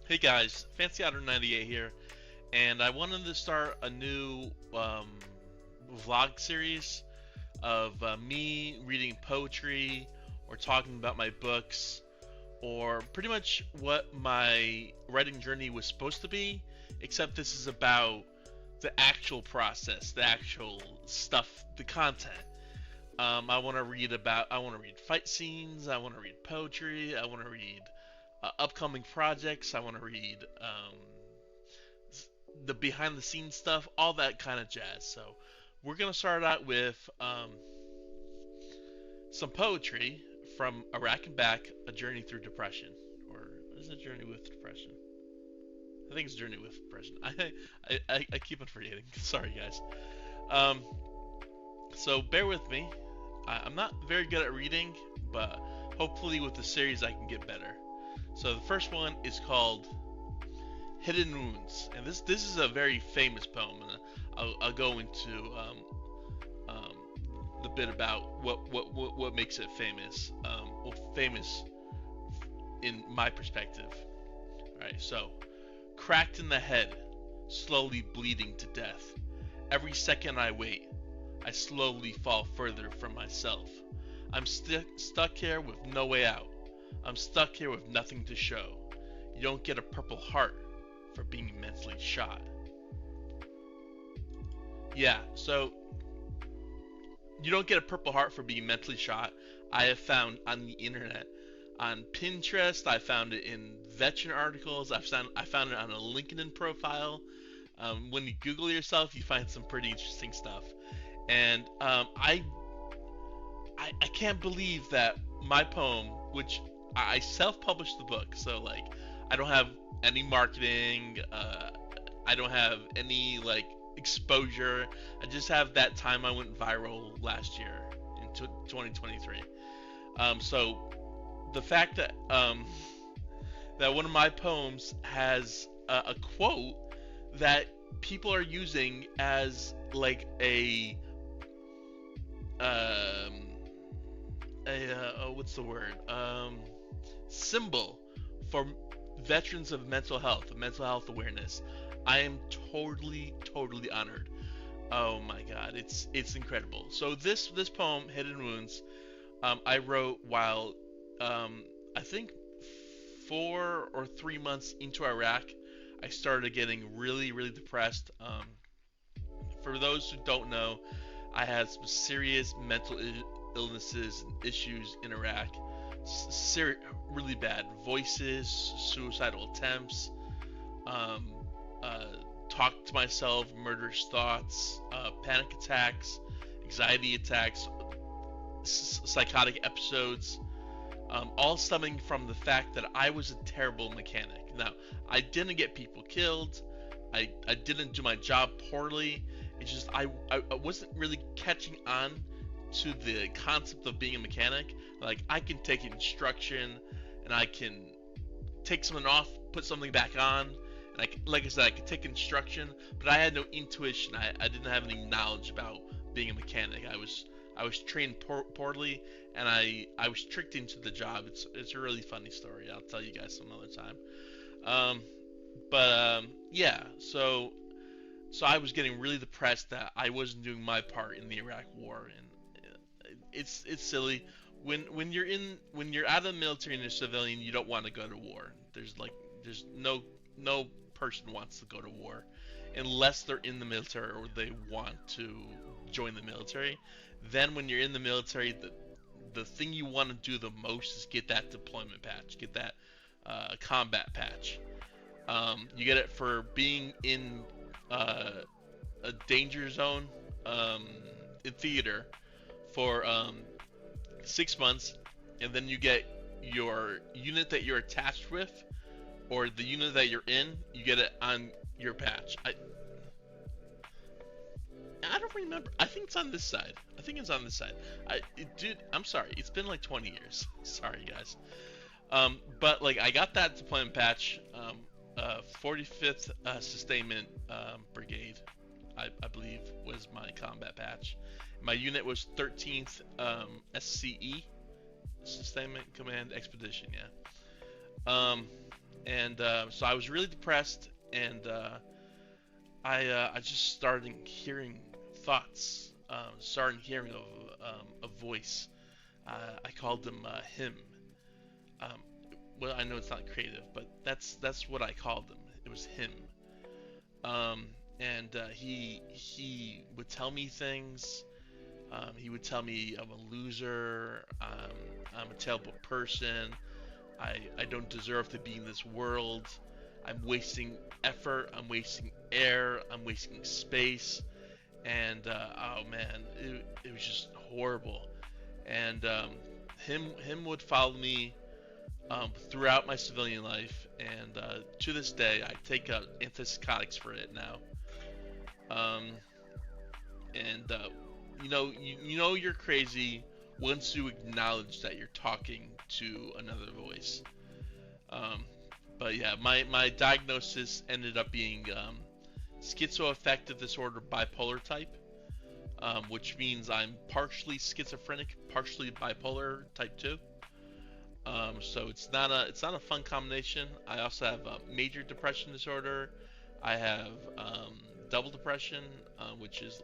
Hey guys, Fancy Otter 98 here, and I wanted to start a new vlog series of me reading poetry or talking about my books or pretty much what my writing journey was supposed to be, except this is about the actual process, the actual stuff, the content. I want to read fight scenes. I want to read poetry. I want to read upcoming projects. I want to read the behind the scenes stuff, all that kind of jazz. So we're gonna start out with some poetry from Iraq and Back: A Journey Through Depression, or is it Journey with Depression? I think it's Journey with Depression. I keep on forgetting. Sorry, guys. Um, so bear with me. I'm not very good at reading, but hopefully with the series I can get better. So the first one is called Hidden Wounds, and this is a very famous poem, and I'll go into the bit about what makes it famous. Famous in my perspective. All right, so cracked in the head, slowly bleeding to death. Every second I wait, I slowly fall further from myself. I'm stuck here with no way out. I'm stuck here with nothing to show. You don't get a Purple Heart for being mentally shot. Yeah, so you don't get a Purple Heart for being mentally shot. I have found on the internet, on Pinterest. I found it in veteran articles. I found it on a LinkedIn profile. When you Google yourself, you find some pretty interesting stuff. And I can't believe that my poem, which I self-published the book, so like I don't have any marketing, I don't have any like exposure. I just have that time I went viral last year in 2023. So the fact that that one of my poems has a quote that people are using as like what's the word, symbol for veterans of mental health awareness. I am totally honored. Oh my god, it's incredible. So this poem, Hidden Wounds, I wrote while I think 4 or 3 months into Iraq. I started getting really depressed. For those who don't know, I had some serious mental illnesses and issues in Iraq. Really bad voices, suicidal attempts, talk to myself, murderous thoughts, panic attacks, anxiety attacks, psychotic episodes, all stemming from the fact that I was a terrible mechanic. Now, I didn't get people killed. I didn't do my job poorly. It's just I wasn't really catching on to the concept of being a mechanic. Like, I can take instruction and I can take something off, put something back on. And like I said, I could take instruction, but I had no intuition. I didn't have any knowledge about being a mechanic. I was trained poorly, and I was tricked into the job. It's a really funny story. I'll tell you guys some other time. Yeah. So I was getting really depressed that I wasn't doing my part in the Iraq War, and it's silly. When you're out of the military and you're a civilian, you don't want to go to war. There's no person wants to go to war unless they're in the military or they want to join the military. Then when you're in the military, the thing you want to do the most is get that deployment patch, get that combat patch. You get it for being in a danger zone in theater for 6 months, and then you get your unit that you're attached with, or the unit that you're in, you get it on your patch. I don't remember. I think it's on this side. Dude, I'm sorry. It's been like 20 years. Sorry, guys. But like, I got that deployment patch. 45th Sustainment Brigade, I believe, was my combat patch. My unit was 13th SCE, Sustainment Command Expedition. Yeah. And so I was really depressed, and I just started hearing thoughts, started hearing a voice. I called him him. Um, well, I know it's not creative, but that's what I called him. It was him. Um, and he would tell me things. He would tell me I'm a loser. I'm a terrible person. I don't deserve to be in this world. I'm wasting effort. I'm wasting air. I'm wasting space. And oh man, it was just horrible. And him would follow me throughout my civilian life, and to this day, I take antipsychotics for it now. Um, and you know you're crazy once you acknowledge that you're talking to another voice. Um, but yeah, my diagnosis ended up being schizoaffective disorder bipolar type, which means I'm partially schizophrenic, partially bipolar type 2. So it's not a fun combination. I also have major depression disorder. I have double depression, which is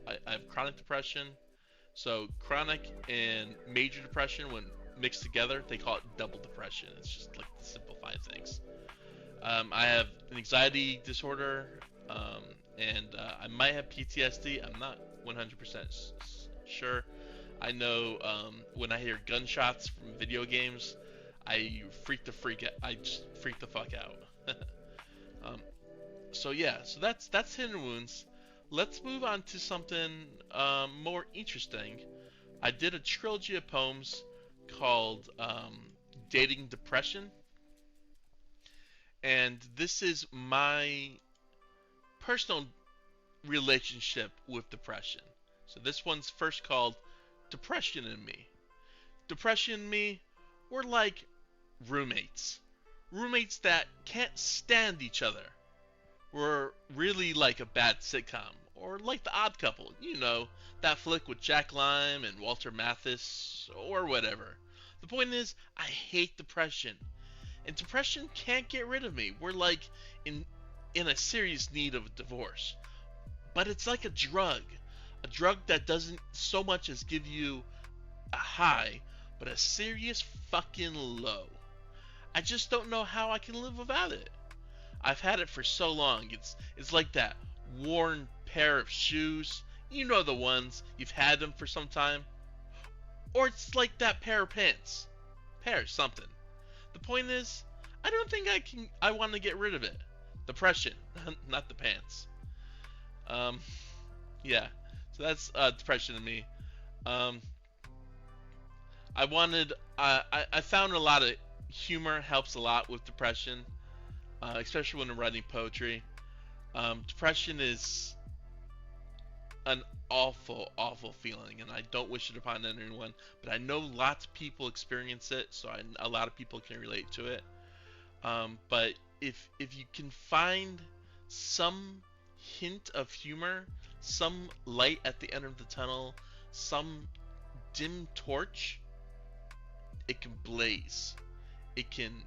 I have chronic depression. So chronic and major depression, when mixed together, they call it double depression. It's just like to simplify things. I have an anxiety disorder, and I might have PTSD. I'm not 100% sure. I know when I hear gunshots from video games, I just freak the fuck out. um, so yeah, so that's hidden wounds. Let's move on to something more interesting. I did a trilogy of poems called Dating Depression, and this is my personal relationship with depression. So this one's first called Depression and Me. Depression and me, we're like roommates. Roommates that can't stand each other. We're really like a bad sitcom. Or like The Odd Couple, that flick with Jack Lime and Walter Mathis, or whatever. The point is, I hate depression. And depression can't get rid of me. We're like in a serious need of a divorce. But it's like a drug. A drug that doesn't so much as give you a high, but a serious fucking low. I just don't know how I can live without it. I've had it for so long. It's like that worn pair of shoes. You know the ones. You've had them for some time. Or it's like that pair of pants. Pair something. The point is, I don't think I want to get rid of it. Depression, not the pants. Um, yeah. So that's depression in me. Um, I found a lot of humor helps a lot with depression, especially when I'm writing poetry. Depression is an awful, awful feeling, and I don't wish it upon anyone. But I know lots of people experience it, so a lot of people can relate to it. But if you can find some hint of humor, some light at the end of the tunnel, some dim torch, it can blaze. It can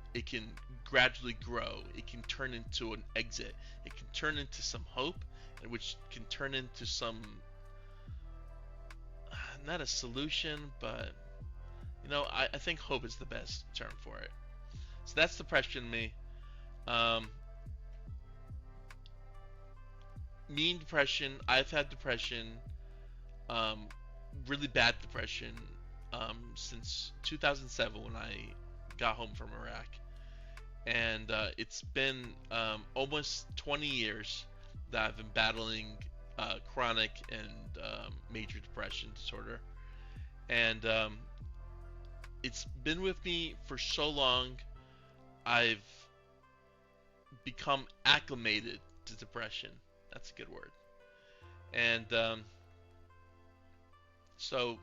gradually grow. It can turn into an exit. It can turn into some hope, and which can turn into some not a solution, but I think hope is the best term for it. So that's depression in me. Me and depression. I've had depression, um, really bad depression, since 2007 when I got home from Iraq, and it's been almost 20 years that I've been battling chronic and major depression disorder, and it's been with me for so long. I've become acclimated to depression. That's a good word. And so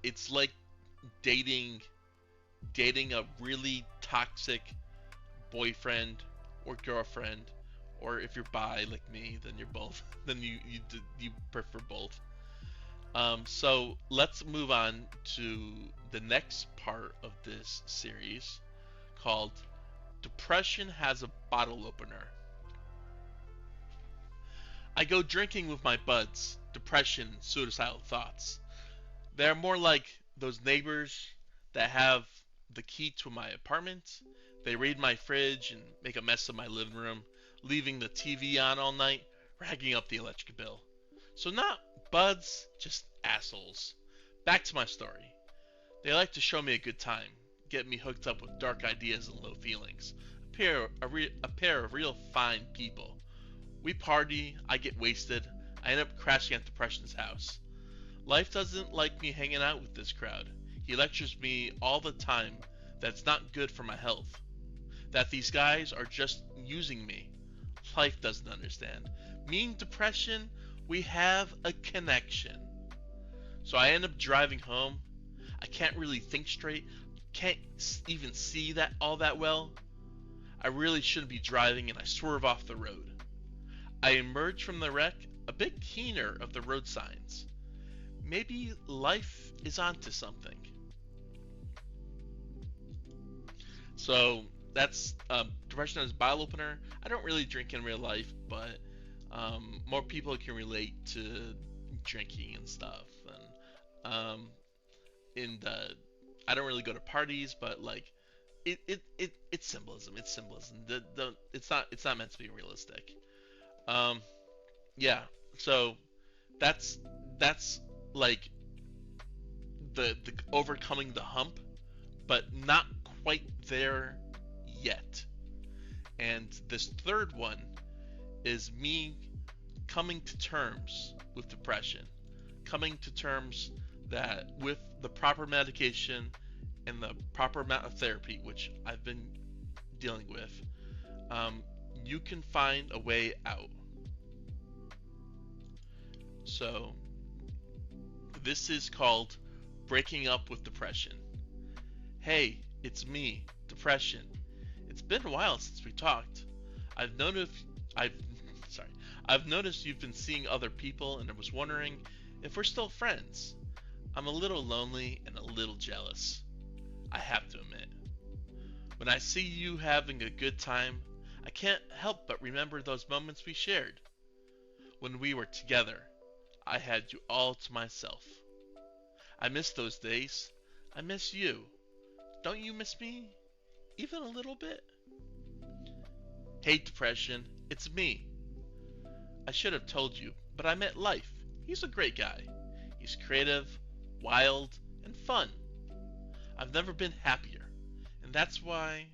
it's like dating a really toxic boyfriend or girlfriend, or if you're bi like me, then you're both. Then you prefer both. So let's move on to the next part of this series called Depression has a bottle opener. I go drinking with my buds. Depression, suicidal thoughts. They're more like those neighbors that have the key to my apartment. They raid my fridge and make a mess of my living room, leaving the TV on all night, racking up the electric bill. So not buds, just assholes. Back to my story. They like to show me a good time, get me hooked up with dark ideas and low feelings. A pair of real fine people. We party, I get wasted, I end up crashing at Depression's house. Life doesn't like me hanging out with this crowd. He lectures me all the time that it's not good for my health. That these guys are just using me. Life doesn't understand. Me and Depression, we have a connection. So I end up driving home. I can't really think straight. Can't even see that all that well. I really shouldn't be driving and I swerve off the road. I emerge from the wreck a bit keener of the road signs. Maybe life is onto something. So that's Depression as bottle opener. I don't really drink in real life, but more people can relate to drinking and stuff. And I don't really go to parties, but like it's symbolism. It's symbolism. It's not meant to be realistic. Yeah. So that's like the overcoming the hump, but not quite there yet. And this third one is me coming to terms with depression, coming to terms that with the proper medication and the proper amount of therapy, which I've been dealing with, you can find a way out. So this is called breaking up with depression. Hey, it's me, Depression. It's been a while since we talked. I've noticed you've been seeing other people, and I was wondering if we're still friends. I'm a little lonely and a little jealous, I have to admit. When I see you having a good time, I can't help but remember those moments we shared. When we were together, I had you all to myself. I miss those days. I miss you. Don't you miss me? Even a little bit? Hey, Depression, it's me. I should have told you, but I met Life. He's a great guy. He's creative, wild, and fun. I've never been happier, and that's why...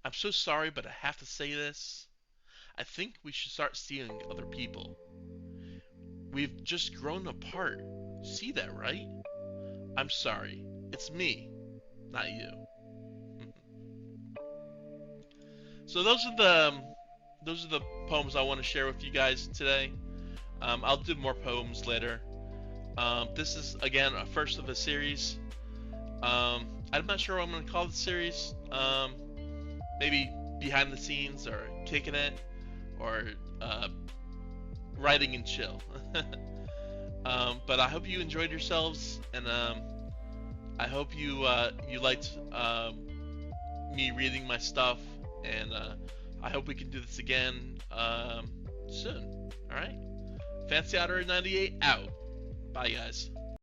I'm so sorry, but I have to say this. I think we should start seeing other people. We've just grown apart. See that, right? I'm sorry. It's me, not you. So those are the poems I want to share with you guys today. I'll do more poems later. This is again a first of a series. I'm not sure what I'm going to call the series. Maybe behind the scenes, or kicking it, or writing and chill. But I hope you enjoyed yourselves, and I hope you liked me reading my stuff, and I hope we can do this again soon. All right, Fancy Outer 98 out. Bye, guys.